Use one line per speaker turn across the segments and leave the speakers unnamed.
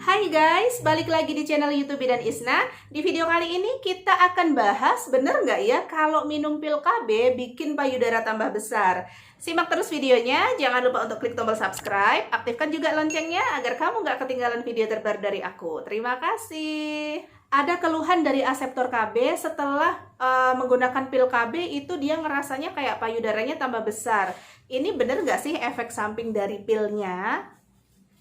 Hai guys, balik lagi di channel YouTube Bidan Isna. Di video kali ini kita akan bahas bener nggak ya kalau minum pil KB bikin payudara tambah besar. Simak terus videonya, jangan lupa untuk klik tombol subscribe, aktifkan juga loncengnya agar kamu nggak ketinggalan video terbaru dari aku. Terima kasih. Ada keluhan dari aseptor KB setelah menggunakan pil KB itu dia ngerasanya kayak payudaranya tambah besar. Ini bener nggak sih efek samping dari pilnya?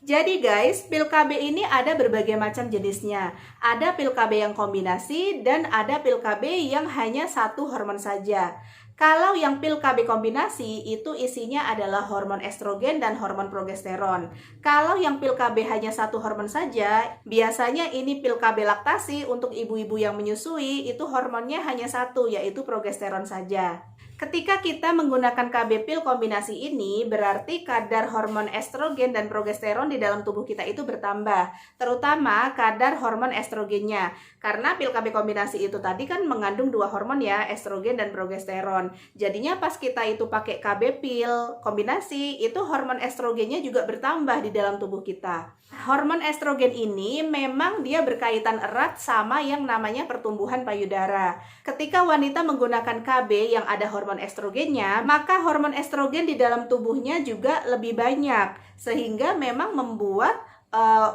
Jadi guys, pil KB ini ada berbagai macam jenisnya. Ada pil KB yang kombinasi dan ada pil KB yang hanya satu hormon saja. Kalau yang pil KB kombinasi itu isinya adalah hormon estrogen dan hormon progesteron. Kalau yang pil KB hanya satu hormon saja, biasanya ini pil KB laktasi untuk ibu-ibu yang menyusui itu hormonnya hanya satu, yaitu progesteron saja. Ketika kita menggunakan KB pil kombinasi ini, berarti kadar hormon estrogen dan progesteron di dalam tubuh kita itu bertambah, terutama kadar hormon estrogennya. Karena pil KB kombinasi itu tadi kan mengandung dua hormon ya, estrogen dan progesteron. Jadinya pas kita itu pakai KB pil kombinasi, itu hormon estrogennya juga bertambah di dalam tubuh kita. Hormon estrogen ini memang dia berkaitan erat sama yang namanya pertumbuhan payudara. Ketika wanita menggunakan KB yang ada hormon estrogennya, maka hormon estrogen di dalam tubuhnya juga lebih banyak, sehingga memang membuat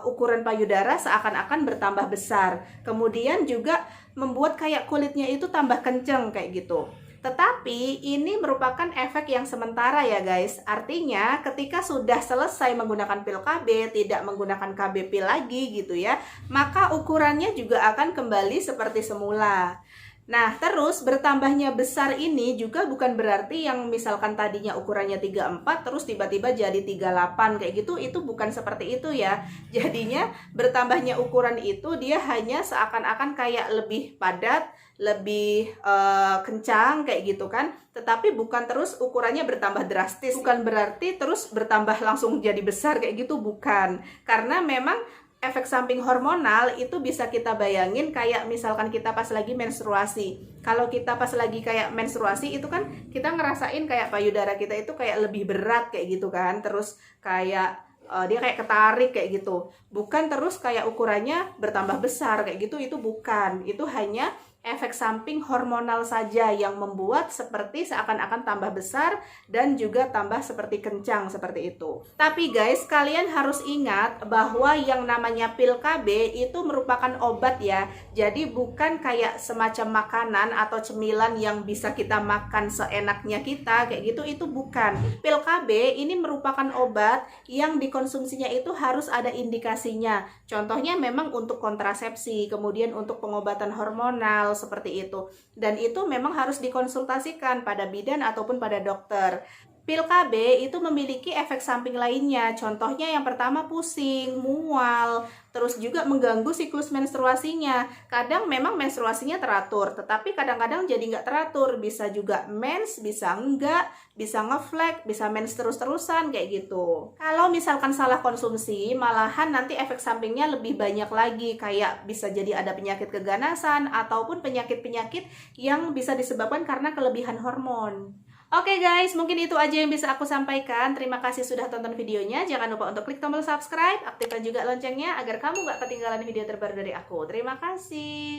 ukuran payudara seakan-akan bertambah besar. Kemudian juga membuat kayak kulitnya itu tambah kenceng kayak gitu. Tetapi ini merupakan efek yang sementara ya guys. Artinya ketika sudah selesai menggunakan pil KB, tidak menggunakan KB pil lagi gitu ya, maka ukurannya juga akan kembali seperti semula. Nah, terus bertambahnya besar ini juga bukan berarti yang misalkan tadinya ukurannya 34 terus tiba-tiba jadi 38 kayak gitu, itu bukan seperti itu ya. Jadinya bertambahnya ukuran itu dia hanya seakan-akan kayak lebih padat, lebih kencang kayak gitu kan. Tetapi bukan terus ukurannya bertambah drastis. Bukan berarti terus bertambah langsung jadi besar kayak gitu, bukan. Karena memang efek samping hormonal itu bisa kita bayangin kayak misalkan kita pas lagi menstruasi. Kalau kita pas lagi kayak menstruasi itu kan kita ngerasain kayak payudara kita itu kayak lebih berat kayak gitu kan. Terus kayak dia kayak ketarik kayak gitu. Bukan terus kayak ukurannya bertambah besar kayak gitu, itu bukan. Itu hanya efek samping hormonal saja yang membuat seperti seakan-akan tambah besar dan juga tambah seperti kencang seperti itu. Tapi guys, kalian harus ingat bahwa yang namanya pil KB itu merupakan obat ya. Jadi bukan kayak semacam makanan atau cemilan yang bisa kita makan seenaknya kita kayak gitu, itu bukan. Pil KB ini merupakan obat yang dikonsumsinya itu harus ada indikasinya. Contohnya memang untuk kontrasepsi, kemudian untuk pengobatan hormonal seperti itu. Dan itu memang harus dikonsultasikan pada bidan ataupun pada dokter. Pil KB itu memiliki efek samping lainnya. Contohnya yang pertama pusing, mual, terus juga mengganggu siklus menstruasinya. Kadang memang menstruasinya teratur, tetapi kadang-kadang jadi nggak teratur. Bisa juga mens, bisa enggak, bisa ngeflek, bisa mens terus-terusan kayak gitu. Kalau misalkan salah konsumsi, malahan nanti efek sampingnya lebih banyak lagi. Kayak bisa jadi ada penyakit keganasan ataupun penyakit-penyakit yang bisa disebabkan karena kelebihan hormon. Oke guys, mungkin itu aja yang bisa aku sampaikan. Terima kasih sudah tonton videonya. Jangan lupa untuk klik tombol subscribe, aktifkan juga loncengnya agar kamu gak ketinggalan video terbaru dari aku. Terima kasih.